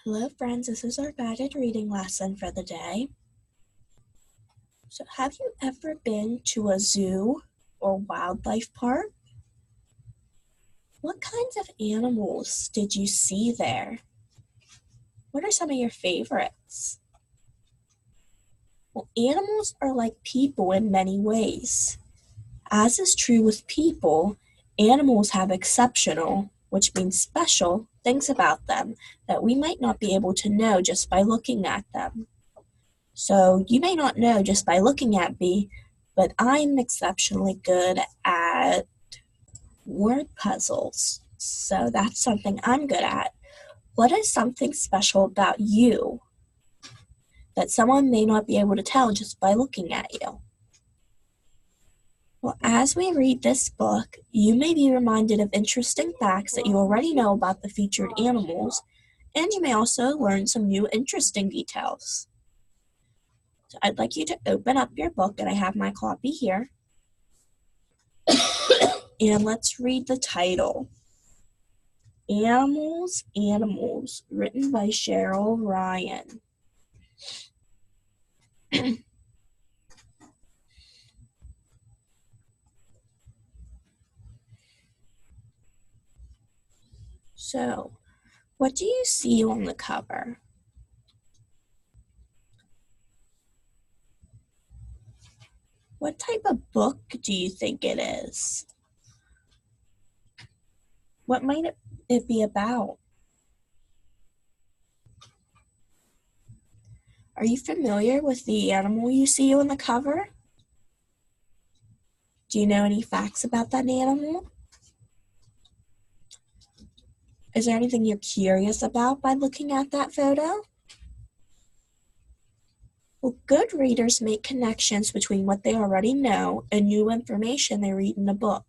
Hello friends, this is our guided reading lesson for the day. So have you ever been to a zoo or wildlife park? What kinds of animals did you see there? What are some of your favorites? Well, animals are like people in many ways. As is true with people, animals have exceptional, which means special, things about them that we might not be able to know just by looking at them. So you may not know just by looking at me, but I'm exceptionally good at word puzzles. So that's something I'm good at. What is something special about you that someone may not be able to tell just by looking at you? Well, as we read this book, you may be reminded of interesting facts that you already know about the featured animals, and you may also learn some new interesting details. So I'd like you to open up your book, and I have my copy here. And let's read the title. Animals, Animals, written by Cheryl Ryan. So, what do you see on the cover? What type of book do you think it is? What might it be about? Are you familiar with the animal you see on the cover? Do you know any facts about that animal? Is there anything you're curious about by looking at that photo? Well, good readers make connections between what they already know and new information they read in a book.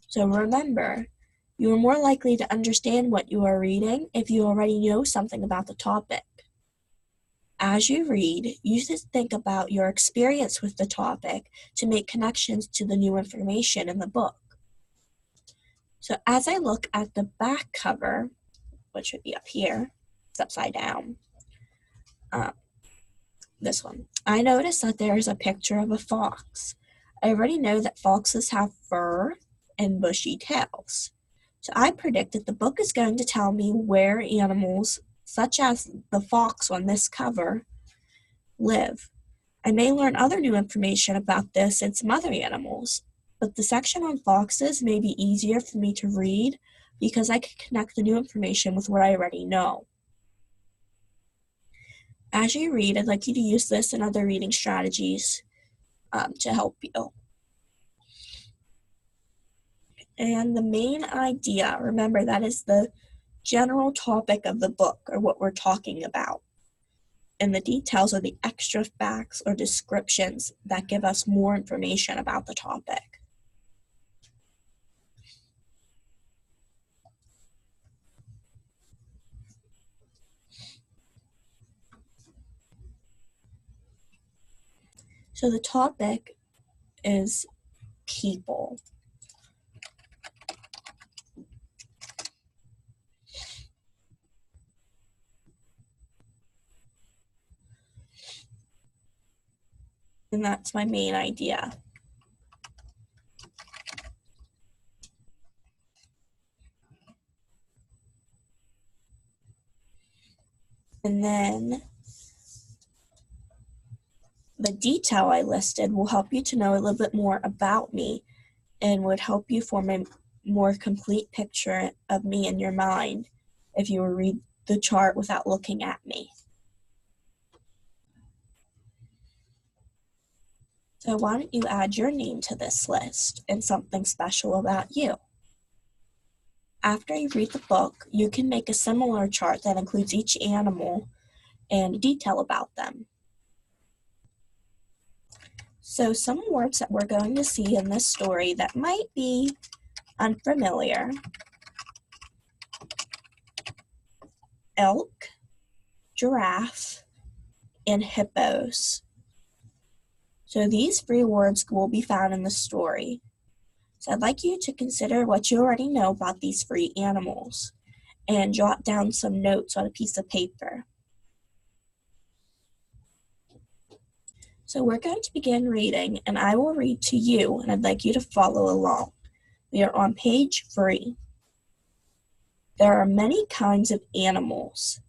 So remember, you are more likely to understand what you are reading if you already know something about the topic. As you read, you should think about your experience with the topic to make connections to the new information in the book. So as I look at the back cover, which would be up here, it's upside down, this one, I noticed that there is a picture of a fox. I already know that foxes have fur and bushy tails. So I predict that the book is going to tell me where animals, such as the fox on this cover, live. I may learn other new information about this and some other animals, but the section on foxes may be easier for me to read because I can connect the new information with what I already know. As you read, I'd like you to use this and other reading strategies to help you. And the main idea, remember, that is the general topic of the book, or what we're talking about. And the details are the extra facts or descriptions that give us more information about the topic. So the topic is people. And that's my main idea. And then the detail I listed will help you to know a little bit more about me and would help you form a more complete picture of me in your mind if you were read the chart without looking at me. So why don't you add your name to this list and something special about you? After you read the book, you can make a similar chart that includes each animal and detail about them. So some words that we're going to see in this story that might be unfamiliar: elk, giraffe, and hippos. So these 3 words will be found in the story. So I'd like you to consider what you already know about these 3 animals. and jot down some notes on a piece of paper. So we're going to begin reading, and I will read to you, and I'd like you to follow along. We are on page 3. There are many kinds of animals.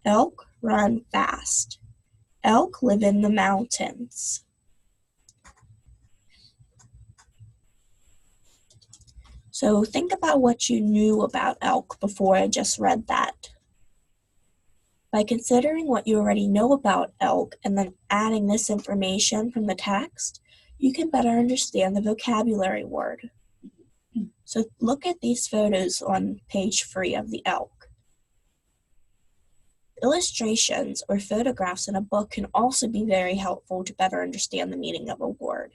Elk run fast. Elk live in the mountains. So think about what you knew about elk before I just read that. By considering what you already know about elk and then adding this information from the text, you can better understand the vocabulary word. So look at these photos on page 3 of the elk. Illustrations or photographs in a book can also be very helpful to better understand the meaning of a word.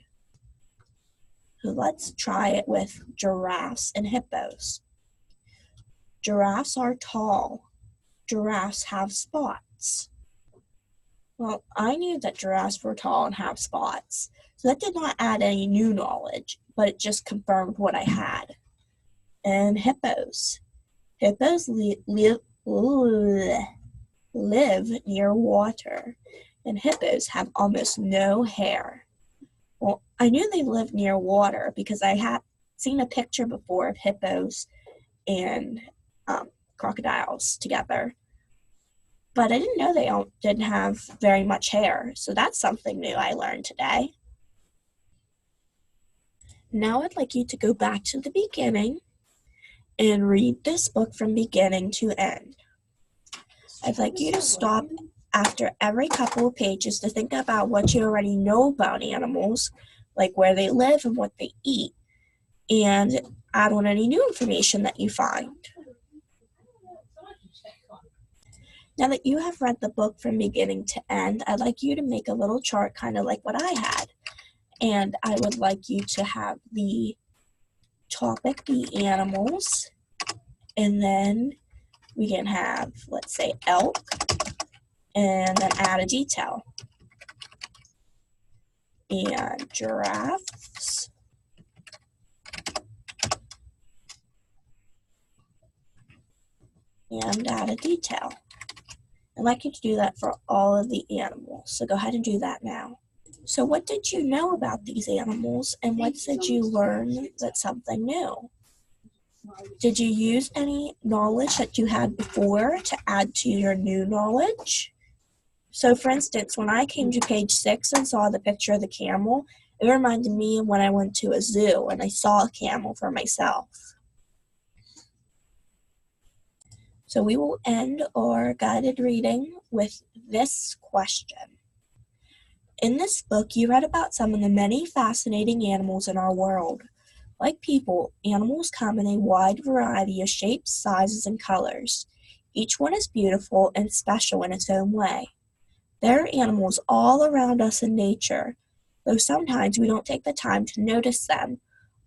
So let's try it with giraffes and hippos. Giraffes are tall. Giraffes have spots. Well, I knew that giraffes were tall and have spots, so that did not add any new knowledge, but it just confirmed what I had. And hippos. Hippos live near water, and hippos have almost no hair. Well, I knew they lived near water because I had seen a picture before of hippos and crocodiles together. But I didn't know they didn't have very much hair, so that's something new I learned today. Now I'd like you to go back to the beginning and read this book from beginning to end. I'd like you to stop after every couple of pages to think about what you already know about animals, like where they live and what they eat, and add on any new information that you find. Now that you have read the book from beginning to end, I'd like you to make a little chart kind of like what I had. And I would like you to have the topic be animals, and then we can have, let's say, elk, and then add a detail. And giraffes, and add a detail. I'd like you to do that for all of the animals, so go ahead and do that now. So what did you know about these animals, and what did you learn that's something new? Did you use any knowledge that you had before to add to your new knowledge? So for instance, when I came to page 6 and saw the picture of the camel, it reminded me of when I went to a zoo and I saw a camel for myself. So we will end our guided reading with this question. In this book, you read about some of the many fascinating animals in our world. Like people, animals come in a wide variety of shapes, sizes, and colors. Each one is beautiful and special in its own way. There are animals all around us in nature, though sometimes we don't take the time to notice them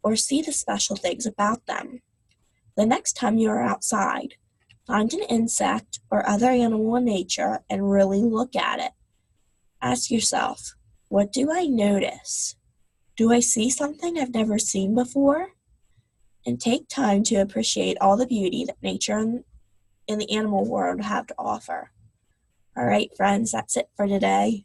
or see the special things about them. The next time you are outside, find an insect or other animal in nature and really look at it. Ask yourself, what do I notice? Do I see something I've never seen before? And take time to appreciate all the beauty that nature and the animal world have to offer. All right, friends, that's it for today.